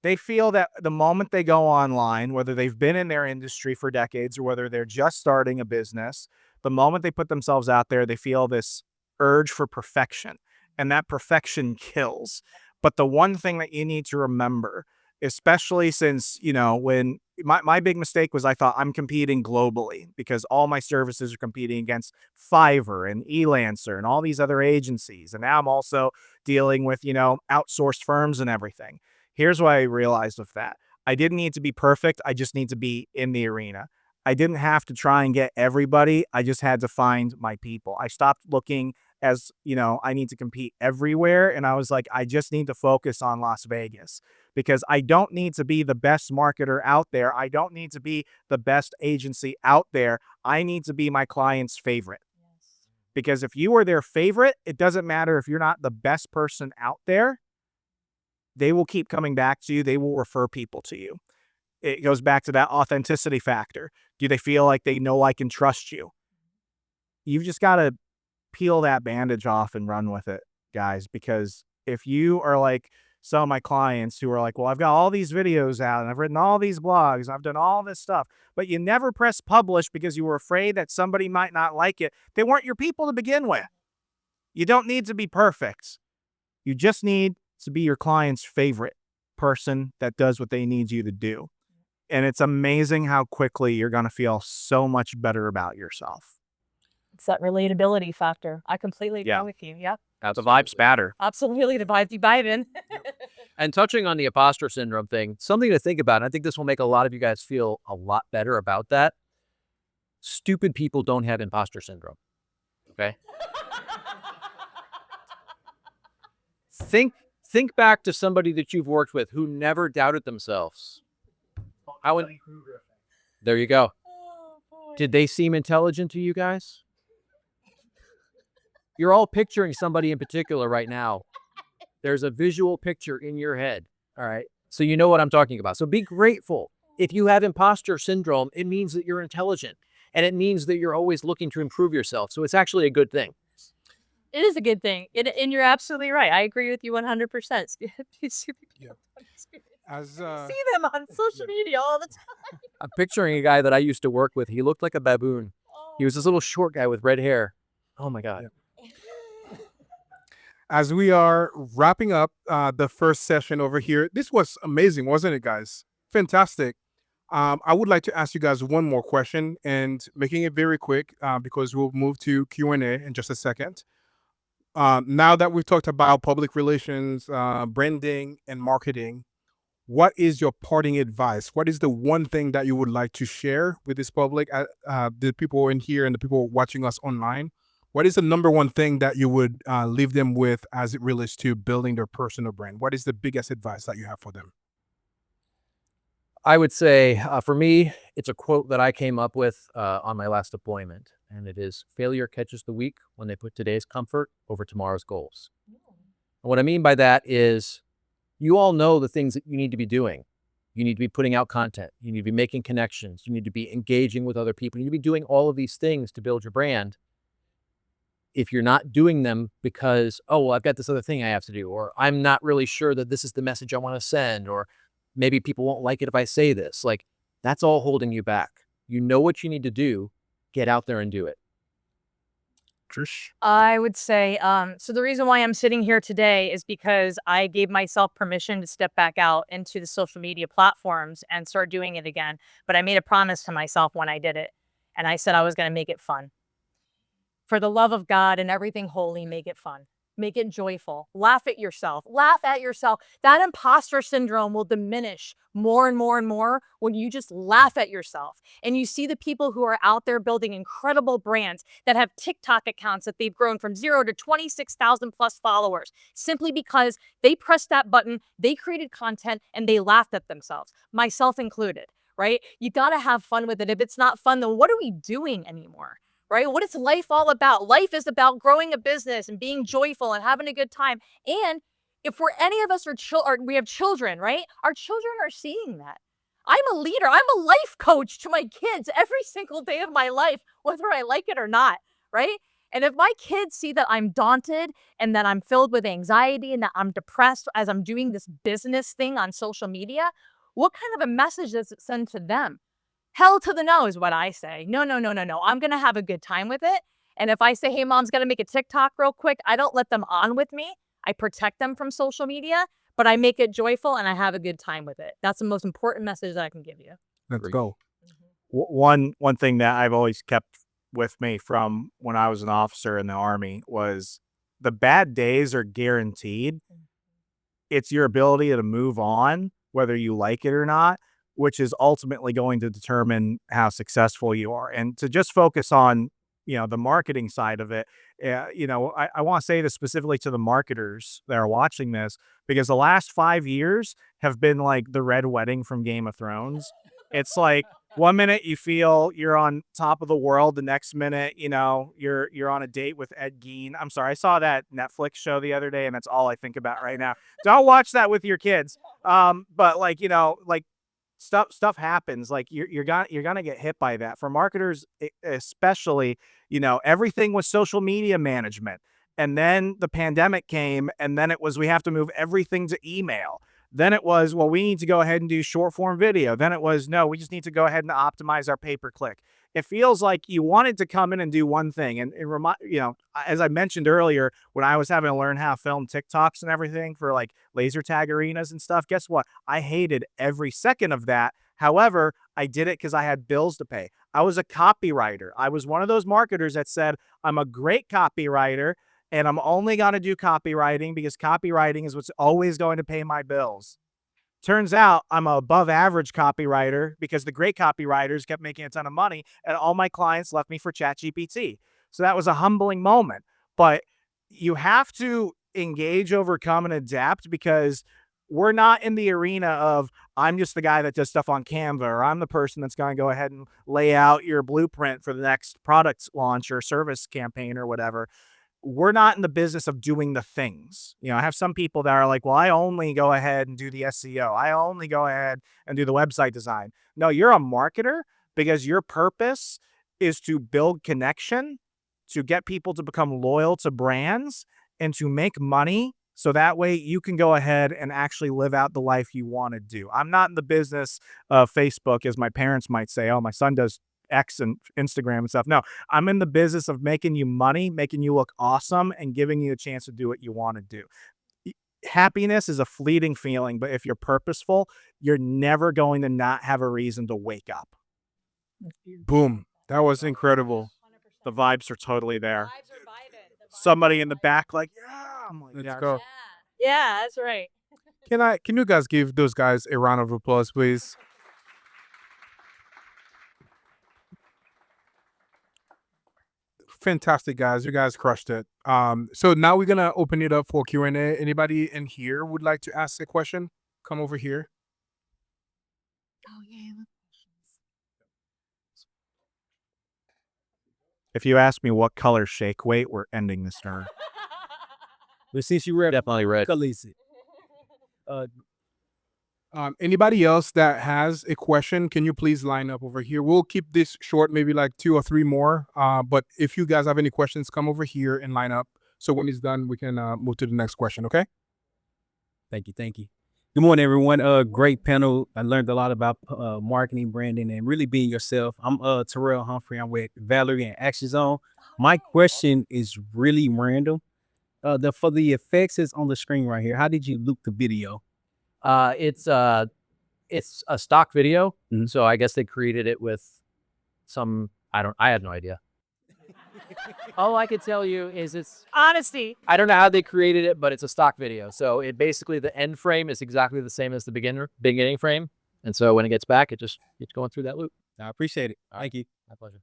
They feel that the moment they go online, whether they've been in their industry for decades or whether they're just starting a business, the moment they put themselves out there, they feel this urge for perfection, and that perfection kills. But the one thing that you need to remember, especially since, when my big mistake was I thought I'm competing globally because all my services are competing against Fiverr and Elancer and all these other agencies. And now I'm also dealing with, outsourced firms and everything. Here's what I realized with that. I didn't need to be perfect. I just need to be in the arena. I didn't have to try and get everybody. I just had to find my people. I stopped looking as, I need to compete everywhere. And I was like, I just need to focus on Las Vegas because I don't need to be the best marketer out there. I don't need to be the best agency out there. I need to be my client's favorite. Because if you are their favorite, it doesn't matter if you're not the best person out there. They will keep coming back to you. They will refer people to you. It goes back to that authenticity factor. Do they feel like they know, like, and trust you? You've just got to peel that bandage off and run with it, guys. Because if you are like some of my clients who are like, well, I've got all these videos out and I've written all these blogs and I've done all this stuff, but you never press publish because you were afraid that somebody might not like it. They weren't your people to begin with. You don't need to be perfect. You just need to be your client's favorite person that does what they need you to do. And it's amazing how quickly you're going to feel so much better about yourself. It's that relatability factor. I completely agree with you. Yep. The vibes matter. Absolutely. The vibes you vibe in. And touching on the imposter syndrome thing, something to think about, and I think this will make a lot of you guys feel a lot better about that. Stupid people don't have imposter syndrome. Okay? Think back to somebody that you've worked with who never doubted themselves. There you go. Did they seem intelligent to you guys? You're all picturing somebody in particular right now. There's a visual picture in your head. All right. So you know what I'm talking about. So be grateful. If you have imposter syndrome, it means that you're intelligent and it means that you're always looking to improve yourself. So it's actually a good thing. It is a good thing. And you're absolutely right. I agree with you 100%. As I see them on social media all the time. I'm picturing a guy that I used to work with. He looked like a baboon. He was this little short guy with red hair. Oh my God. as we are wrapping up the first session over here, this was amazing, wasn't it, guys? Fantastic. I would like to ask you guys one more question, and making it very quick because we'll move to Q&A in just a second. now that we've talked about public relations, branding, and marketing, what is your parting advice? What is the one thing that you would like to share with this public, the people in here and the people watching us online? What is the number one thing that you would leave them with as it relates to building their personal brand? What is the biggest advice that you have for them? I would say, for me, it's a quote that I came up with on my last deployment, and it is, "Failure catches the weak when they put today's comfort over tomorrow's goals." And what I mean by that is, you all know the things that you need to be doing. You need to be putting out content. You need to be making connections. You need to be engaging with other people. You need to be doing all of these things to build your brand. If you're not doing them because, oh, well, I've got this other thing I have to do, or I'm not really sure that this is the message I want to send, or maybe people won't like it if I say this, like, that's all holding you back. You know what you need to do. Get out there and do it. Trish? I would say, so the reason why I'm sitting here today is because I gave myself permission to step back out into the social media platforms and start doing it again. But I made a promise to myself when I did it, and I said I was going to make it fun. For the love of God and everything holy, make it fun. Make it joyful. Laugh at yourself. Laugh at yourself. That imposter syndrome will diminish more and more and more when you just laugh at yourself. And you see the people who are out there building incredible brands that have TikTok accounts that they've grown from 0 to 26,000 plus followers simply because they pressed that button, they created content, and they laughed at themselves, myself included, right? You got to have fun with it. If it's not fun, then what are we doing anymore? Right? What is life all about? Life is about growing a business and being joyful and having a good time. And if we're any of us are we have children, right? Our children are seeing that. I'm a leader. I'm a life coach to my kids every single day of my life, whether I like it or not, right? And if my kids see that I'm daunted and that I'm filled with anxiety and that I'm depressed as I'm doing this business thing on social media, what kind of a message does it send to them? Hell to the no is what I say. No, no, no, no, no. I'm gonna have a good time with it. And if I say, hey, mom's gonna make a TikTok real quick, I don't let them on with me. I protect them from social media, but I make it joyful and I have a good time with it. That's the most important message that I can give you. Let's Great. go. One thing that I've always kept with me from when I was an officer in the Army was the bad days are guaranteed. It's your ability to move on, whether you like it or not, which is ultimately going to determine how successful you are. And to just focus on, the marketing side of it, I want to say this specifically to the marketers that are watching this, because the last 5 years have been like the Red Wedding from Game of Thrones. It's like one minute you feel you're on top of the world, the next minute, you're on a date with Ed Gein. I'm sorry, I saw that Netflix show the other day, and that's all I think about right now. Don't watch that with your kids. But like, like stuff happens. Like you're gonna get hit by that. For marketers, especially, everything was social media management. And then the pandemic came, and then it was we have to move everything to email. Then it was, well, we need to go ahead and do short form video. Then it was, no, we just need to go ahead and optimize our pay per click. It feels like you wanted to come in and do one thing. And remind, as I mentioned earlier, when I was having to learn how to film TikToks and everything for like laser tag arenas and stuff, guess what? I hated every second of that. However, I did it because I had bills to pay. I was a copywriter. I was one of those marketers that said, I'm a great copywriter and I'm only going to do copywriting because copywriting is what's always going to pay my bills. Turns out I'm a above average copywriter because the great copywriters kept making a ton of money and all my clients left me for ChatGPT. So that was a humbling moment. But you have to engage, overcome, and adapt, because we're not in the arena of I'm just the guy that does stuff on Canva, or I'm the person that's going to go ahead and lay out your blueprint for the next product launch or service campaign or whatever. We're not in the business of doing the things. I have some people that are like, well, I only go ahead and do the SEO. I only go ahead and do the website design. No, you're a marketer because your purpose is to build connection, to get people to become loyal to brands, and to make money. So that way you can go ahead and actually live out the life you want to do. I'm not in the business of Facebook, as my parents might say, oh, my son does X and Instagram and stuff. No, I'm in the business of making you money, making you look awesome, and giving you a chance to do what you want to do. Happiness is a fleeting feeling, but if you're purposeful, you're never going to not have a reason to wake up. Boom. That was incredible. The vibes are totally there. somebody in the back like, yeah. I'm like, Let's yeah. go. Yeah, that's right. Can you guys give those guys a round of applause, please? Fantastic, guys. You guys crushed it. So now we're gonna open it up for Q&A. Anybody in here would like to ask a question? Come over here. Oh yeah. If you ask me what color shake weight, we're ending this turn. But since you read, definitely red. Anybody else that has a question, can you please line up over here? We'll keep this short, maybe like 2 or 3 more. But if you guys have any questions, come over here and line up. So when it's done, we can move to the next question, okay? Thank you. Thank you. Good morning, everyone. Great panel. I learned a lot about marketing, branding, and really being yourself. I'm Terrell Humphrey. I'm with Valerie and Action Zone. My question is really random. For the effects is on the screen right here. How did you loop the video? It's a stock video, Mhm. so I guess they created it with some. I had no idea. All I could tell you is Honesty. I don't know how they created it, but it's a stock video. So it basically the end frame is exactly the same as the beginning frame, and so when it gets back, it's going through that loop. I appreciate it. Thank you. My pleasure.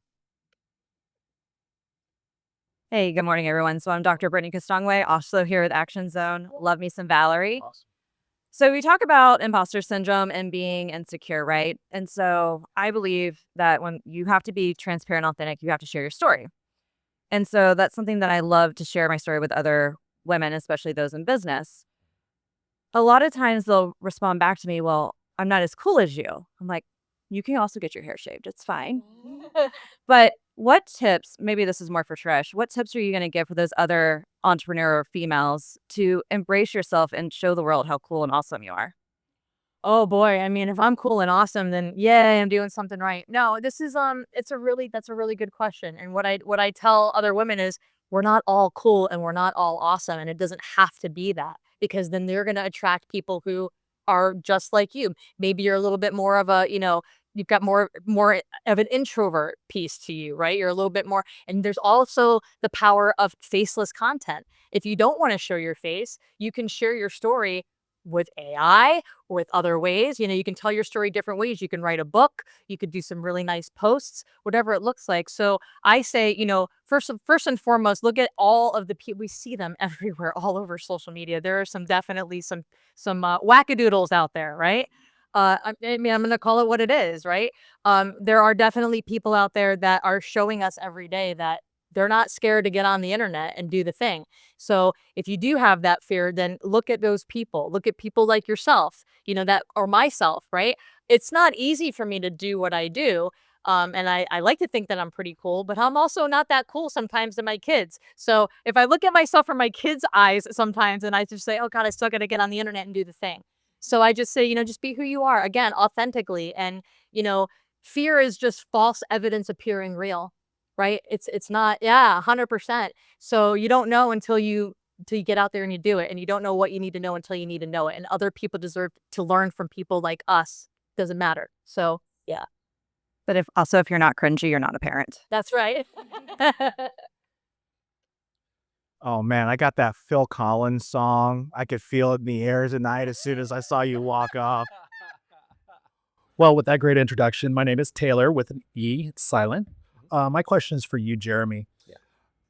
Hey, good morning, everyone. So I'm Dr. Brittany Castongway, also here with Action Zone. Love me some Valerie. Awesome. So we talk about imposter syndrome and being insecure, right? And so I believe that when you have to be transparent, authentic, you have to share your story. And so that's something that I love to share my story with other women, especially those in business. A lot of times they'll respond back to me, well, I'm not as cool as you. I'm like, you can also get your hair shaved. It's fine. But what tips, maybe this is more for Trish, what tips are you going to give for those other entrepreneur females to embrace yourself and show the world how cool and awesome you are? Oh boy, I mean, if I'm cool and awesome, then yay, I'm doing something right. No, this is that's a really good question. And what I tell other women is we're not all cool and we're not all awesome, and it doesn't have to be that because then they're going to attract people who are just like you. Maybe you're a little bit more of a, you've got more of an introvert piece to you, right? You're a little bit more, and there's also the power of faceless content. If you don't want to show your face, you can share your story with AI or with other ways. You can tell your story different ways. You can write a book, you could do some really nice posts, whatever it looks like. So I say, first and foremost, look at all of the people. We see them everywhere, all over social media. There are definitely some wackadoodles out there, right? I mean, I'm going to call it what it is, right? There are definitely people out there that are showing us every day that they're not scared to get on the internet and do the thing. So if you do have that fear, then look at those people. Look at people like yourself, that or myself, right? It's not easy for me to do what I do. And I like to think that I'm pretty cool, but I'm also not that cool sometimes to my kids. So if I look at myself from my kids' eyes sometimes and I just say, oh God, I still got to get on the internet and do the thing. So I just say, just be who you are, again, authentically. And, fear is just false evidence appearing real. Right? It's not, yeah, 100%. So you don't know until you get out there and you do it, and you don't know what you need to know until you need to know it. And other people deserve to learn from people like us. Doesn't matter. So yeah, But if you're not cringy, you're not a parent. that's right. Oh man, I got that Phil Collins song. I could feel it in the air tonight as soon as I saw you walk off. Well, with that great introduction, my name is Taylor with an E, it's silent. My question is for you, Jeremy. Yeah.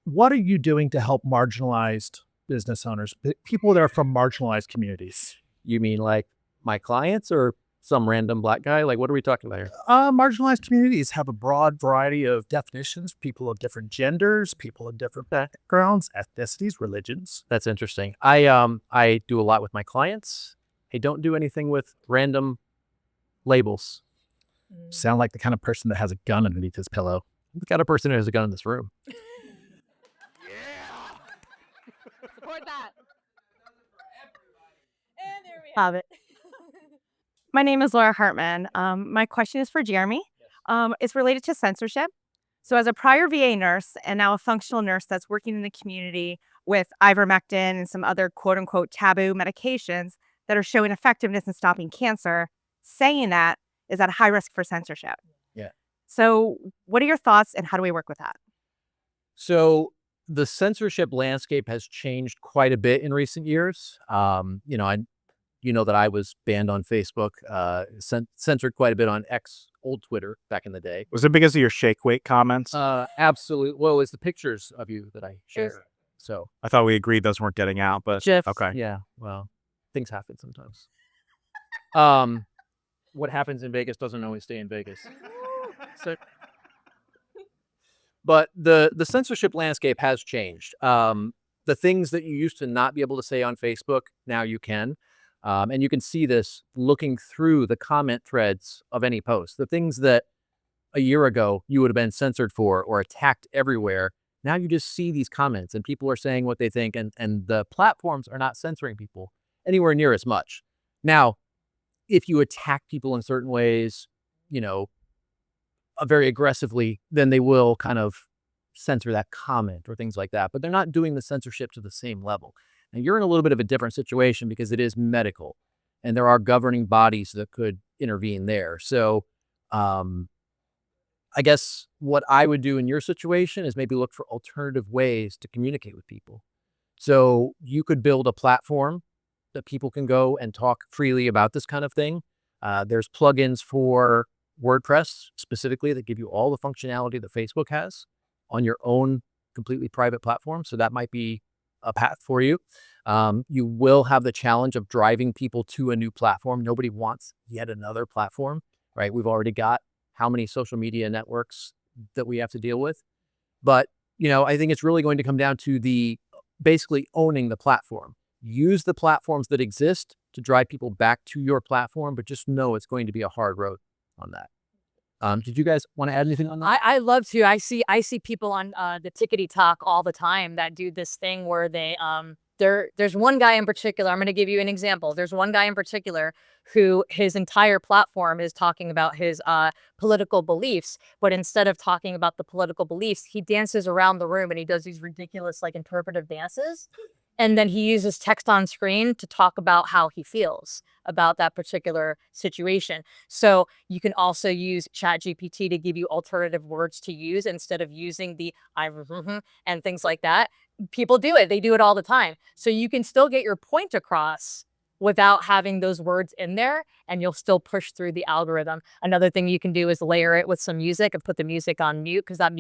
What are you doing to help marginalized business owners, people that are from marginalized communities? You mean like my clients or some random black guy? Like, what are we talking about here? Marginalized communities have a broad variety of definitions, people of different genders, people of different backgrounds, ethnicities, religions. That's interesting. I do a lot with my clients. I don't do anything with random labels. Sound like the kind of person that has a gun underneath his pillow. The kind of person who has a gun in this room. Support that. And there we Have it. My name is Laura Hartman. My question is for Jeremy. It's related to censorship. So, as a prior VA nurse and now a functional nurse that's working in the community with ivermectin and some other quote unquote taboo medications that are showing effectiveness in stopping cancer, saying that is at high risk for censorship. Yeah. So, what are your thoughts and how do we work with that? So the censorship landscape has changed quite a bit in recent years. You know that I was banned on Facebook, censored quite a bit on X, old Twitter, back in the day. Was it because of your shake weight comments? Absolutely. Well, it's the pictures of you that I shared. So I thought we agreed those weren't getting out, but GIFs. okay. yeah, well, things happen sometimes. What happens in Vegas doesn't always stay in Vegas. So, but the censorship landscape has changed. The things that you used to not be able to say on Facebook, now you can. And you can see this looking through the comment threads of any post. The things that a year ago you would have been censored for or attacked everywhere, now you just see these comments and people are saying what they think, and the platforms are not censoring people anywhere near as much. Now, if you attack people in certain ways, you know, very aggressively, then they will kind of censor that comment or things like that. But they're not doing the censorship to the same level. Now, you're in a little bit of a different situation because it is medical and there are governing bodies that could intervene there. So, I guess what I would do in your situation is maybe look for alternative ways to communicate with people. So you could build a platform that people can go and talk freely about this kind of thing. There's plugins for WordPress specifically that give you all the functionality that Facebook has on your own completely private platform. So that might be a path for you. You will have the challenge of driving people to a new platform. Nobody wants yet another platform, right? We've already got how many social media networks that we have to deal with. But, I think it's really going to come down to the basically owning the platform. Use the platforms that exist to drive people back to your platform, but just know it's going to be a hard road on that. Did you guys want to add anything on that? I love to. I see people on the Tickety Talk all the time that do this thing where they there's one guy in particular. I'm going to give you an example. There's one guy in particular who his entire platform is talking about his political beliefs, but instead of talking about the political beliefs, he dances around the room and he does these ridiculous like interpretive dances. And then he uses text on screen to talk about how he feels about that particular situation. So you can also use ChatGPT to give you alternative words to use instead of using the and things like that. People do it. They do it all the time. So you can still get your point across without having those words in there, and you'll still push through the algorithm. Another thing you can do is layer it with some music and put the music on mute, because that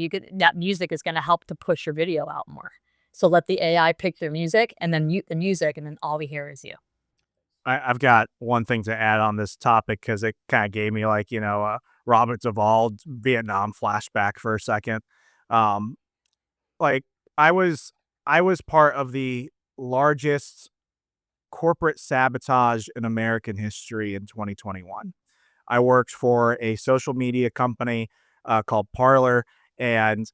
music is going to help to push your video out more. So let the AI pick your music and then mute the music, and then all we hear is you. I've got one thing to add on this topic because it kind of gave me like, Robert Duvall Vietnam flashback for a second. Um, like I was part of the largest corporate sabotage in American history in 2021. I worked for a social media company called Parler, and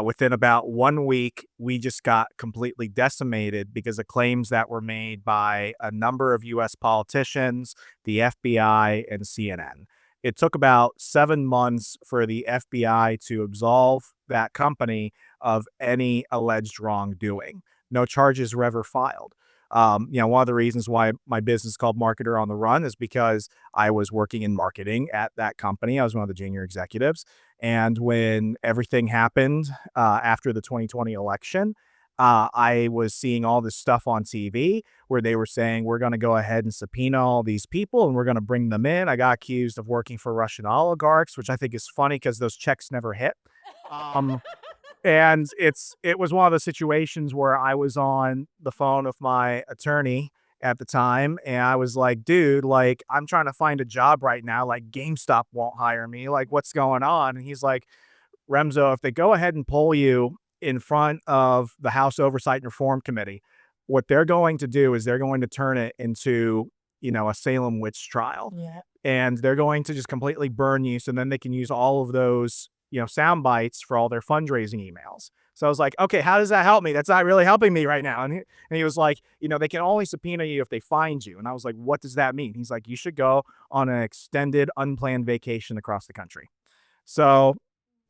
within about 1 week, we just got completely decimated because of claims that were made by a number of U.S. politicians, the FBI, and CNN. It took about 7 months for the FBI to absolve that company of any alleged wrongdoing. No charges were ever filed. One of the reasons why my business is called Marketer on the Run is because I was working in marketing at that company. I was one of the junior executives. And when everything happened after the 2020 election, I was seeing all this stuff on TV where they were saying, we're going to go ahead and subpoena all these people and we're going to bring them in. I got accused of working for Russian oligarchs, which I think is funny because those checks never hit. And it was one of the situations where I was on the phone with my attorney at the time, and I was like, dude, like, I'm trying to find a job right now. Like, GameStop won't hire me. Like, what's going on? And he's like, Remzo, if they go ahead and pull you in front of the House Oversight and Reform Committee, what they're going to do is they're going to turn it into, a Salem witch trial. Yeah. And they're going to just completely burn you. So then they can use all of those sound bites for all their fundraising emails. So I was like, okay, how does that help me? That's not really helping me right now. And he was like, they can only subpoena you if they find you. And I was like, what does that mean? He's like, you should go on an extended, unplanned vacation across the country. So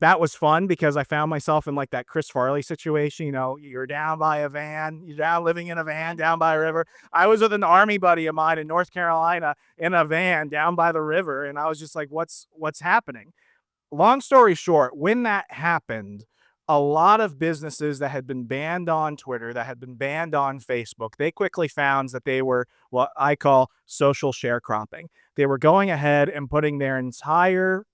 that was fun because I found myself in like that Chris Farley situation. You're down by a van, you're down living in a van down by a river. I was with an army buddy of mine in North Carolina in a van down by the river. And I was just like, what's happening? Long story short, when that happened, a lot of businesses that had been banned on Twitter, that had been banned on Facebook, they quickly found that they were what I call social sharecropping. They were going ahead and putting their entire,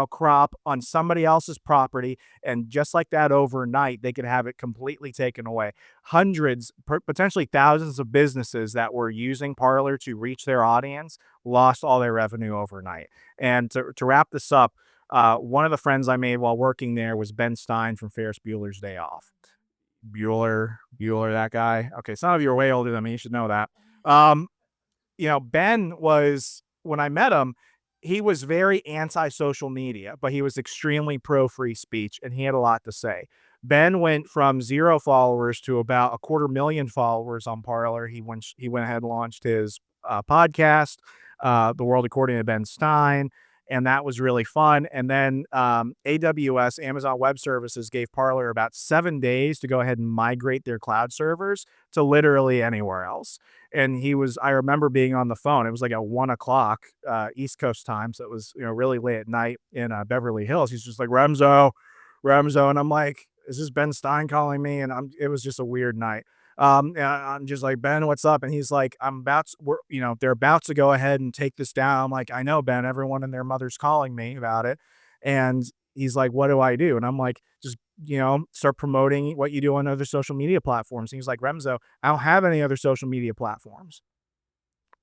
crop on somebody else's property. And just like that, overnight, they could have it completely taken away. Hundreds, potentially thousands of businesses that were using Parler to reach their audience lost all their revenue overnight. And to wrap this up, one of the friends I made while working there was Ben Stein from Ferris Bueller's Day Off. Bueller, that guy. Okay, some of you are way older than me. You should know that. Ben was, when I met him, he was very anti-social media, but he was extremely pro-free speech, and he had a lot to say. Ben went from 0 followers to about 250,000 followers on Parler. He went ahead and launched his podcast, The World According to Ben Stein, and that was really fun. And then AWS, Amazon Web Services, gave Parler about 7 days to go ahead and migrate their cloud servers to literally anywhere else. And I remember being on the phone. It was like at 1 o'clock East Coast time, so it was really late at night in Beverly Hills. He's just like, Remzo, and I'm like, is this Ben Stein calling me? And it was just a weird night. And I'm just like, Ben, what's up? And he's like, they're about to go ahead and take this down. I'm like, I know, Ben, everyone and their mother's calling me about it. And he's like, what do I do? And I'm like, just, start promoting what you do on other social media platforms. And he's like, Remzo, I don't have any other social media platforms.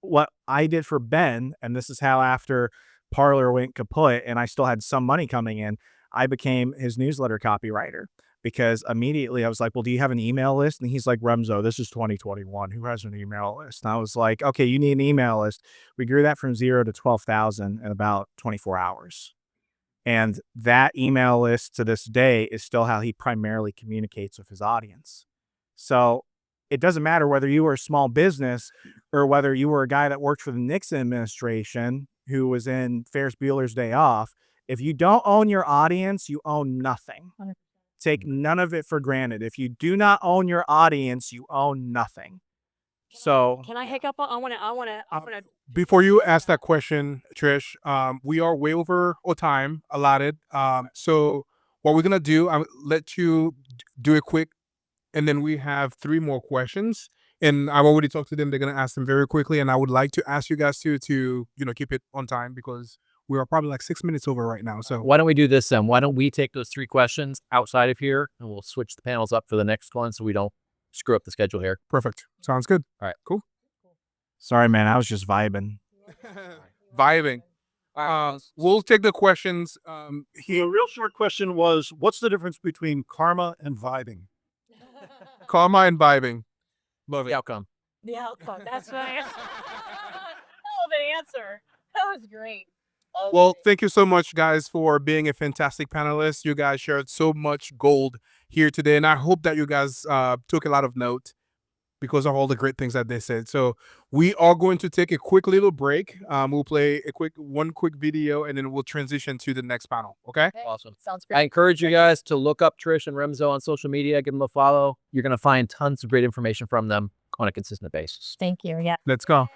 What I did for Ben, and this is how after Parler went kaput and I still had some money coming in, I became his newsletter copywriter. Because immediately I was like, well, do you have an email list? And he's like, Remzo, this is 2021. Who has an email list? And I was like, okay, you need an email list. We grew that from 0 to 12,000 in about 24 hours. And that email list to this day is still how he primarily communicates with his audience. So it doesn't matter whether you were a small business or whether you were a guy that worked for the Nixon administration who was in Ferris Bueller's Day Off. If you don't own your audience, you own nothing. Take none of it for granted. If you do not own your audience, you own nothing. So Can I hiccup? I want to. Before you ask that question, Trish, we are way over time allotted. So what we're gonna do, I'll let you do it quick, and then we have 3 more questions. And I've already talked to them. They're gonna ask them very quickly, and I would like to ask you guys to keep it on time because we are probably like 6 minutes over right now. So Why don't we do this then? Why don't we take those 3 questions outside of here and we'll switch the panels up for the next one so we don't screw up the schedule here. perfect. Sounds good. All right. Cool. sorry, man, I was just vibing. Vibing. We'll take the questions. The real short question was, what's the difference between karma and vibing? Karma and vibing. Love it. The outcome. The outcome. That's what I. Oh, the answer. That was great. Well, thank you so much, guys, for being a fantastic panelist. You guys shared so much gold here today, and I hope that you guys took a lot of note because of all the great things that they said. So we are going to take a quick little break. We'll play one quick video, and then we'll transition to the next panel. Okay? Awesome. Sounds I great. encourage you guys to look up Trish and Remzo on social media, give them a follow. You're going to find tons of great information from them on a consistent basis. Thank you. Yeah. Let's go.